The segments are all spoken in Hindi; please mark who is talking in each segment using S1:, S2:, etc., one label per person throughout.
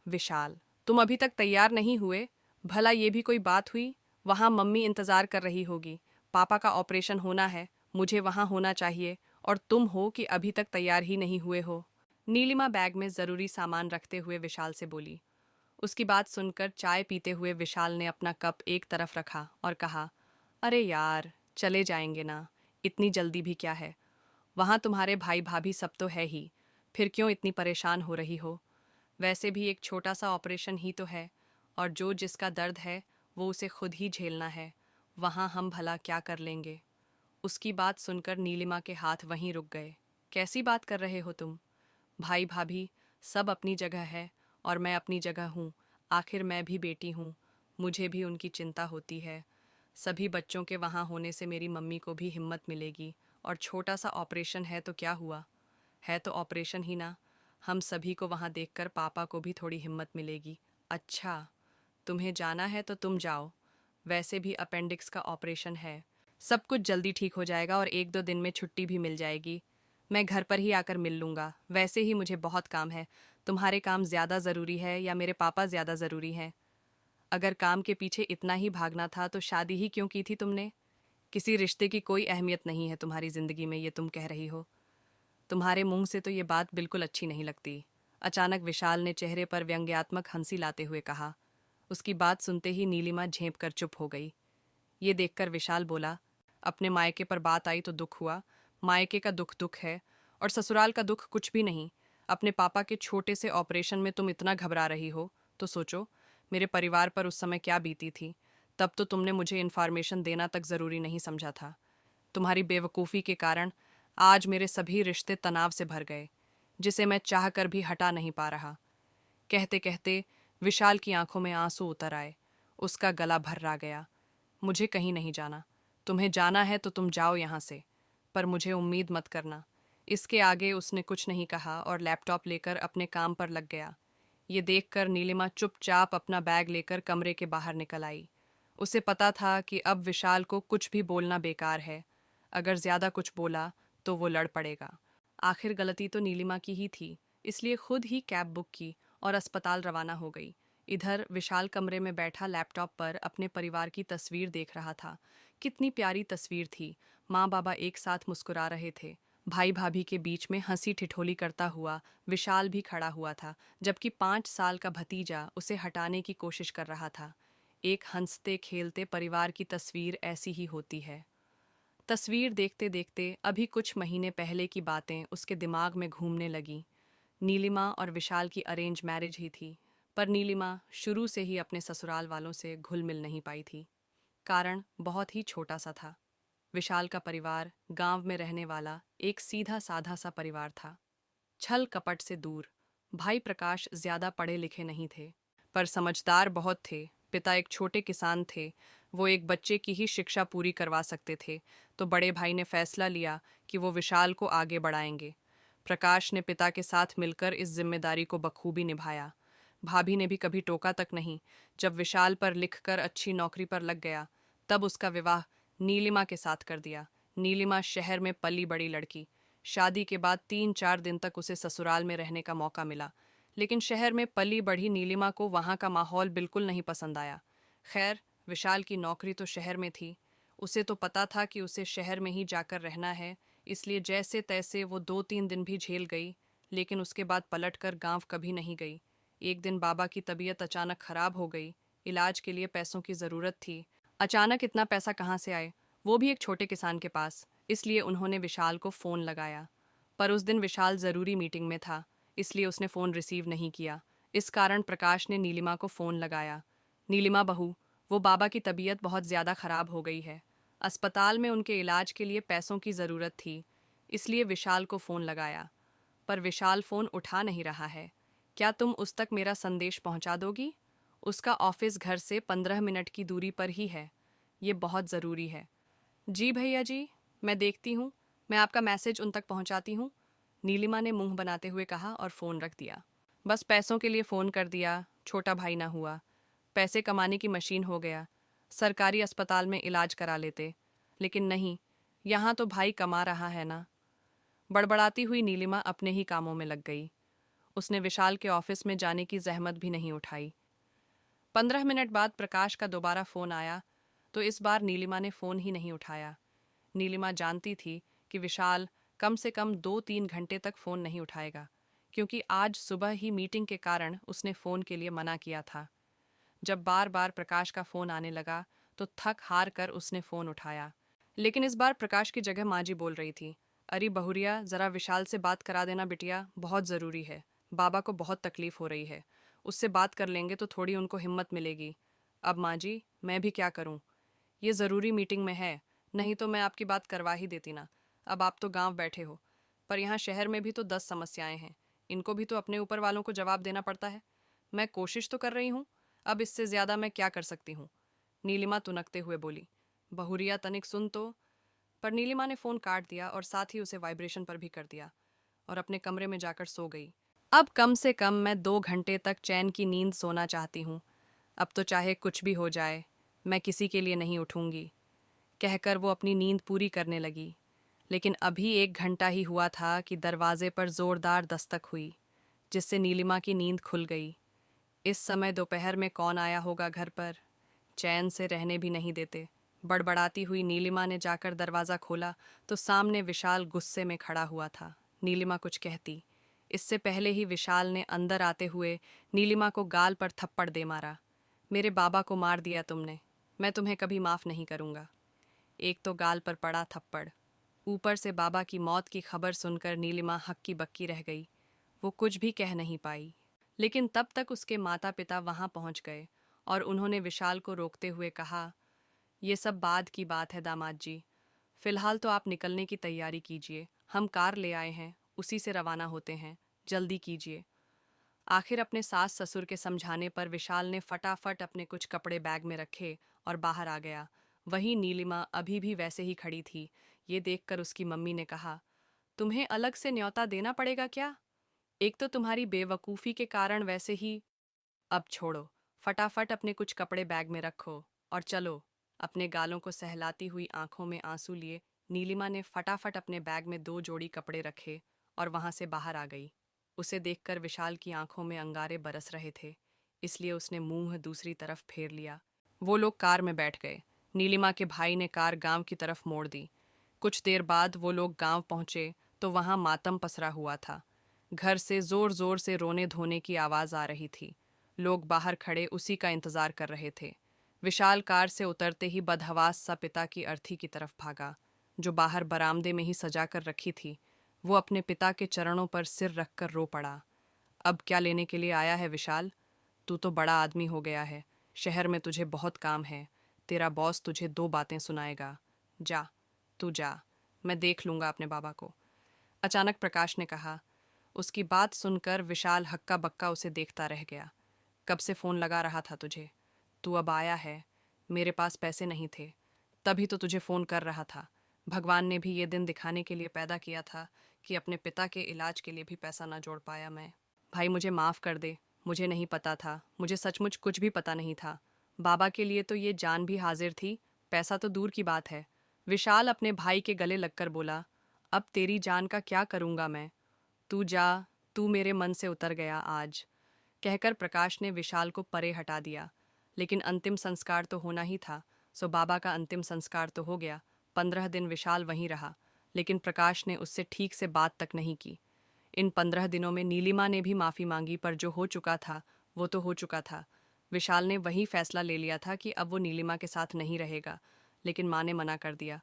S1: विशाल, तुम अभी तक तैयार नहीं हुए? भला ये भी कोई बात हुई? वहां मम्मी इंतजार कर रही होगी। पापा का ऑपरेशन होना है, मुझे वहां होना चाहिए, और तुम हो कि अभी तक तैयार ही नहीं हुए हो। नीलिमा बैग में जरूरी सामान रखते हुए विशाल से बोली। उसकी बात सुनकर चाय पीते हुए विशाल ने अपना कप एक तरफ रखा और कहा, अरे यार, चले जाएंगे ना, इतनी जल्दी भी क्या है। वहां तुम्हारे भाई भाभी सब तो है ही, फिर क्यों इतनी परेशान हो रही हो। वैसे भी एक छोटा सा ऑपरेशन ही तो है, और जो जिसका दर्द है वो उसे खुद ही झेलना है। वहां हम भला क्या कर लेंगे। उसकी बात सुनकर नीलिमा के हाथ वहीं रुक गए। कैसी बात कर रहे हो तुम? भाई भाभी सब अपनी जगह है, और मैं अपनी जगह हूँ। आखिर मैं भी बेटी हूँ, मुझे भी उनकी चिंता होती है। सभी बच्चों के वहाँ होने से मेरी मम्मी को भी हिम्मत मिलेगी, और छोटा सा ऑपरेशन है तो क्या हुआ। है तो ऑपरेशन ही ना। हम सभी को वहाँ देखकर पापा को भी थोड़ी हिम्मत मिलेगी। अच्छा, तुम्हें जाना है तो तुम जाओ। वैसे भी अपेंडिक्स का ऑपरेशन है, सब कुछ जल्दी ठीक हो जाएगा और एक दो दिन में छुट्टी भी मिल जाएगी। मैं घर पर ही आकर मिल लूँगा। वैसे ही मुझे बहुत काम है। तुम्हारे काम ज़्यादा ज़रूरी है या मेरे पापा ज़्यादा ज़रूरी हैं? अगर काम के पीछे इतना ही भागना था तो शादी ही क्यों की थी तुमने? किसी रिश्ते की कोई अहमियत नहीं है तुम्हारी ज़िंदगी में, ये तुम कह रही हो। तुम्हारे मुंह से तो ये बात बिल्कुल अच्छी नहीं लगती। अचानक विशाल ने चेहरे पर व्यंग्यात्मक हंसी लाते हुए कहा। उसकी बात सुनते ही नीलिमा झेंप कर चुप हो गई। ये देखकर विशाल बोला, अपने मायके पर बात आई तो दुख हुआ। मायके का दुख दुख है, और ससुराल का दुख कुछ भी नहीं। अपने पापा के छोटे से ऑपरेशन में तुम इतना घबरा रही हो तो सोचो मेरे परिवार पर उस समय क्या बीती थी। तब तो तुमने मुझे इन्फॉर्मेशन देना तक ज़रूरी नहीं समझा था। तुम्हारी बेवकूफ़ी के कारण आज मेरे सभी रिश्ते तनाव से भर गए, जिसे मैं चाह कर भी हटा नहीं पा रहा। कहते कहते विशाल की आंखों में आंसू उतर आए। उसका गला भर्रा गया। मुझे कहीं नहीं जाना। तुम्हें जाना है तो तुम जाओ यहाँ से, पर मुझे उम्मीद मत करना। इसके आगे उसने कुछ नहीं कहा और लैपटॉप लेकर अपने काम पर लग गया। ये देखकर नीलिमा चुपचाप अपना बैग लेकर कमरे के बाहर निकल आई। उसे पता था कि अब विशाल को कुछ भी बोलना बेकार है। अगर ज्यादा कुछ बोला तो वो लड़ पड़ेगा। आखिर गलती तो नीलिमा की ही थी, इसलिए खुद ही कैब बुक की और अस्पताल रवाना हो गई। इधर विशाल कमरे में बैठा लैपटॉप पर अपने परिवार की तस्वीर देख रहा था। कितनी प्यारी तस्वीर थी। माँ बाबा एक साथ मुस्कुरा रहे थे। भाई भाभी के बीच में हंसी ठिठोली करता हुआ विशाल भी खड़ा हुआ था, जबकि 5 साल का भतीजा उसे हटाने की कोशिश कर रहा था। एक हंसते खेलते परिवार की तस्वीर ऐसी ही होती है। तस्वीर देखते देखते अभी कुछ महीने पहले की बातें उसके दिमाग में घूमने लगीं। नीलिमा और विशाल की अरेंज मैरिज ही थी, पर नीलिमा शुरू से ही अपने ससुराल वालों से घुल मिल नहीं पाई थी। कारण बहुत ही छोटा सा था। विशाल का परिवार गांव में रहने वाला एक सीधा साधा सा परिवार था। छल कपट से दूर। भाई प्रकाश ज्यादा पढ़े लिखे नहीं थे, पर समझदार बहुत थे। पिता एक छोटे किसान थे। वो एक बच्चे की ही शिक्षा पूरी करवा सकते थे, तो बड़े भाई ने फैसला लिया कि वो विशाल को आगे बढ़ाएंगे। प्रकाश ने पिता के साथ मिलकर इस जिम्मेदारी को बखूबी निभाया। भाभी ने भी कभी टोका तक नहीं। जब विशाल पर लिखकर अच्छी नौकरी पर लग गया, तब उसका विवाह नीलिमा के साथ कर दिया। नीलिमा शहर में पली बड़ी लड़की। शादी के बाद 3-4 दिन तक उसे ससुराल में रहने का मौका मिला, लेकिन शहर में पली बढ़ी नीलिमा को वहाँ का माहौल बिल्कुल नहीं पसंद आया। खैर, विशाल की नौकरी तो शहर में थी। उसे तो पता था कि उसे शहर में ही जाकर रहना है, इसलिए जैसे तैसे वो 2-3 दिन भी झेल गई, लेकिन उसके बाद पलट कर गाँव कभी नहीं गई। एक दिन बाबा की तबीयत अचानक खराब हो गई। इलाज के लिए पैसों की ज़रूरत थी। अचानक इतना पैसा कहाँ से आए, वो भी एक छोटे किसान के पास। इसलिए उन्होंने विशाल को फ़ोन लगाया, पर उस दिन विशाल ज़रूरी मीटिंग में था, इसलिए उसने फ़ोन रिसीव नहीं किया। इस कारण प्रकाश ने नीलिमा को फ़ोन लगाया। नीलिमा बहू, वो बाबा की तबीयत बहुत ज़्यादा ख़राब हो गई है। अस्पताल में उनके इलाज के लिए पैसों की ज़रूरत थी, इसलिए विशाल को फ़ोन लगाया, पर विशाल फ़ोन उठा नहीं रहा है। क्या तुम उस तक मेरा संदेश पहुंचा दोगी? उसका ऑफिस घर से 15 मिनट की दूरी पर ही है। ये बहुत ज़रूरी है। जी भैया जी, मैं देखती हूँ। मैं आपका मैसेज उन तक पहुँचाती हूँ। नीलिमा ने मुंह बनाते हुए कहा और फ़ोन रख दिया। बस पैसों के लिए फ़ोन कर दिया, छोटा भाई ना हुआ। पैसे कमाने की मशीन हो गया। सरकारी अस्पताल में इलाज करा लेते, लेकिन नहीं, यहाँ तो भाई कमा रहा है ना। बड़बड़ाती हुई नीलिमा अपने ही कामों में लग गई। उसने विशाल के ऑफिस में जाने की जहमत भी नहीं उठाई। 15 मिनट बाद प्रकाश का दोबारा फोन आया, तो इस बार नीलिमा ने फोन ही नहीं उठाया। नीलिमा जानती थी कि विशाल कम से कम 2-3 घंटे तक फोन नहीं उठाएगा, क्योंकि आज सुबह ही मीटिंग के कारण उसने फोन के लिए मना किया था। जब बार बार प्रकाश का फोन आने लगा तो थक हार कर उसने फोन उठाया। लेकिन इस बार प्रकाश की जगह माँ जी बोल रही थी। अरे बहुरिया, जरा विशाल से बात करा देना बिटिया, बहुत ज़रूरी है। बाबा को बहुत तकलीफ हो रही है, उससे बात कर लेंगे तो थोड़ी उनको हिम्मत मिलेगी। अब माँ जी, मैं भी क्या करूँ? ये ज़रूरी मीटिंग में है, नहीं तो मैं आपकी बात करवा ही देती ना। अब आप तो गांव बैठे हो, पर यहाँ शहर में भी तो 10 समस्याएं हैं, इनको भी तो अपने ऊपर वालों को जवाब देना पड़ता है। मैं कोशिश तो कर रही हूँ, अब इससे ज़्यादा मैं क्या कर सकती हूँ? नीलिमा तुनकते हुए बोली। बहुरिया तनिक सुन तो। पर नीलिमा ने फ़ोन काट दिया और साथ ही उसे वाइब्रेशन पर भी कर दिया और अपने कमरे में जाकर सो गई। अब कम से कम मैं 2 घंटे तक चैन की नींद सोना चाहती हूँ। अब तो चाहे कुछ भी हो जाए, मैं किसी के लिए नहीं उठूंगी, कहकर वो अपनी नींद पूरी करने लगी। लेकिन अभी 1 घंटा ही हुआ था कि दरवाजे पर जोरदार दस्तक हुई, जिससे नीलिमा की नींद खुल गई। इस समय दोपहर में कौन आया होगा घर पर? चैन से रहने भी नहीं देते। बड़बड़ाती हुई नीलिमा ने जाकर दरवाज़ा खोला तो सामने विशाल गुस्से में खड़ा हुआ था। नीलिमा कुछ कहती, इससे पहले ही विशाल ने अंदर आते हुए नीलिमा को गाल पर थप्पड़ दे मारा। मेरे बाबा को मार दिया तुमने, मैं तुम्हें कभी माफ़ नहीं करूँगा। एक तो गाल पर पड़ा थप्पड़, ऊपर से बाबा की मौत की खबर सुनकर नीलिमा हक्की बक्की रह गई। वो कुछ भी कह नहीं पाई। लेकिन तब तक उसके माता पिता वहां पहुंच गए और उन्होंने विशाल को रोकते हुए कहा, ये सब बाद की बात है दामाद जी, फिलहाल तो आप निकलने की तैयारी कीजिए, हम कार ले आए हैं, उसी से रवाना होते हैं, जल्दी कीजिए। आखिर अपने सास ससुर के समझाने पर विशाल ने फटाफट अपने कुछ कपड़े बैग में रखे और बाहर आ गया। वहीं नीलिमा अभी भी वैसे ही खड़ी थी। ये देखकर उसकी मम्मी ने कहा, तुम्हें अलग से न्योता देना पड़ेगा क्या? एक तो तुम्हारी बेवकूफ़ी के कारण वैसे ही। अब छोड़ो, फटाफट अपने कुछ कपड़े बैग में रखो और चलो। अपने गालों को सहलाती हुई आंखों में आंसू लिए नीलिमा ने फटाफट अपने बैग में 2 जोड़ी कपड़े रखे और वहां से बाहर आ गई। उसे देखकर विशाल की आंखों में अंगारे बरस रहे थे, इसलिए उसने मुंह दूसरी तरफ फेर लिया। वो लोग कार में बैठ गए। नीलिमा के भाई ने कार गांव की तरफ मोड़ दी। कुछ देर बाद वो लोग गांव पहुंचे तो वहां मातम पसरा हुआ था। घर से जोर जोर से रोने धोने की आवाज आ रही थी। लोग बाहर खड़े उसी का इंतजार कर रहे थे। विशाल कार से उतरते ही बदहवास सा पिता की अर्थी की तरफ भागा, जो बाहर बरामदे में ही सजा कर रखी थी। वो अपने पिता के चरणों पर सिर रखकर रो पड़ा। अब क्या लेने के लिए आया है विशाल? तू तो बड़ा आदमी हो गया है, शहर में तुझे बहुत काम है। तेरा बॉस तुझे 2 बातें सुनाएगा। जा, तू जा, मैं देख लूंगा अपने बाबा को, अचानक प्रकाश ने कहा। उसकी बात सुनकर विशाल हक्का बक्का उसे देखता रह गया। कब से फ़ोन लगा रहा था तुझे, तू अब आया है। मेरे पास पैसे नहीं थे, तभी तो तुझे फ़ोन कर रहा था। भगवान ने भी ये दिन दिखाने के लिए पैदा किया था कि अपने पिता के इलाज के लिए भी पैसा ना जोड़ पाया मैं। भाई मुझे माफ़ कर दे, मुझे नहीं पता था, मुझे सचमुच कुछ भी पता नहीं था। बाबा के लिए तो ये जान भी हाजिर थी, पैसा तो दूर की बात है। विशाल अपने भाई के गले लगकर बोला, अब तेरी जान का क्या करूँगा मैं? तू जा, तू मेरे मन से उतर गया आज, कहकर प्रकाश ने विशाल को परे हटा दिया। लेकिन अंतिम संस्कार तो होना ही था, सो बाबा का अंतिम संस्कार तो हो गया। 15 दिन विशाल वहीं रहा, लेकिन प्रकाश ने उससे ठीक से बात तक नहीं की। इन 15 दिनों में नीलिमा ने भी माफ़ी मांगी, पर जो हो चुका था वो तो हो चुका था। विशाल ने वही फैसला ले लिया था कि अब वो नीलिमा के साथ नहीं रहेगा, लेकिन माँ ने मना कर दिया।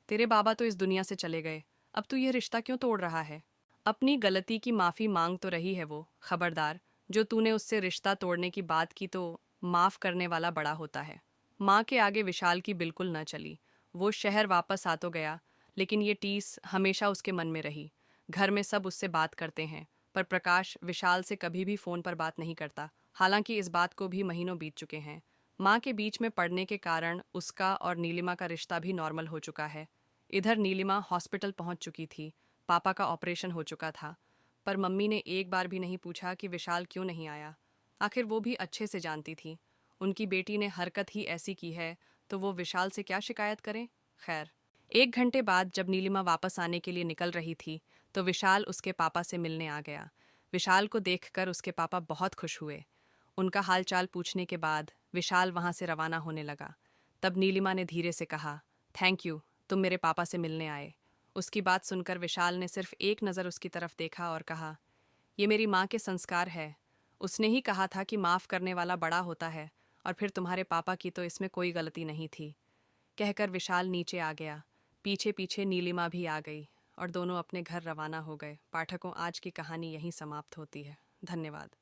S1: तेरे बाबा तो इस दुनिया से चले गए, अब तू यह रिश्ता क्यों तोड़ रहा है? अपनी गलती की माफ़ी मांग तो रही है वो, खबरदार, जो तूने उससे रिश्ता तोड़ने की बात की तो माफ़ करने वाला बड़ा होता है। माँ के आगे विशाल की बिल्कुल न चली। वो शहर वापस आ तो गया, लेकिन ये टीस हमेशा उसके मन में रही। घर में सब उससे बात करते हैं, पर प्रकाश विशाल से कभी भी फ़ोन पर बात नहीं करता। हालांकि इस बात को भी महीनों बीत चुके हैं। माँ के बीच में पड़ने के कारण उसका और नीलिमा का रिश्ता भी नॉर्मल हो चुका है। इधर नीलिमा हॉस्पिटल पहुंच चुकी थी, पापा का ऑपरेशन हो चुका था, पर मम्मी ने एक बार भी नहीं पूछा कि विशाल क्यों नहीं आया। आखिर वो भी अच्छे से जानती थी, उनकी बेटी ने हरकत ही ऐसी की है तो वो विशाल से क्या शिकायत करें। खैर, 1 घंटे बाद जब नीलिमा वापस आने के लिए निकल रही थी तो विशाल उसके पापा से मिलने आ गया। विशाल को देखकर उसके पापा बहुत खुश हुए। उनका हालचाल पूछने के बाद विशाल वहां से रवाना होने लगा। तब नीलिमा ने धीरे से कहा, थैंक यू, तुम मेरे पापा से मिलने आए। उसकी बात सुनकर विशाल ने सिर्फ एक नज़र उसकी तरफ देखा और कहा, ये मेरी माँ के संस्कार है। उसने ही कहा था कि माफ़ करने वाला बड़ा होता है, और फिर तुम्हारे पापा की तो इसमें कोई गलती नहीं थी। कहकर विशाल नीचे आ गया। पीछे पीछे नीलिमा भी आ गई और दोनों अपने घर रवाना हो गए। पाठकों, आज की कहानी यहीं समाप्त होती है। धन्यवाद।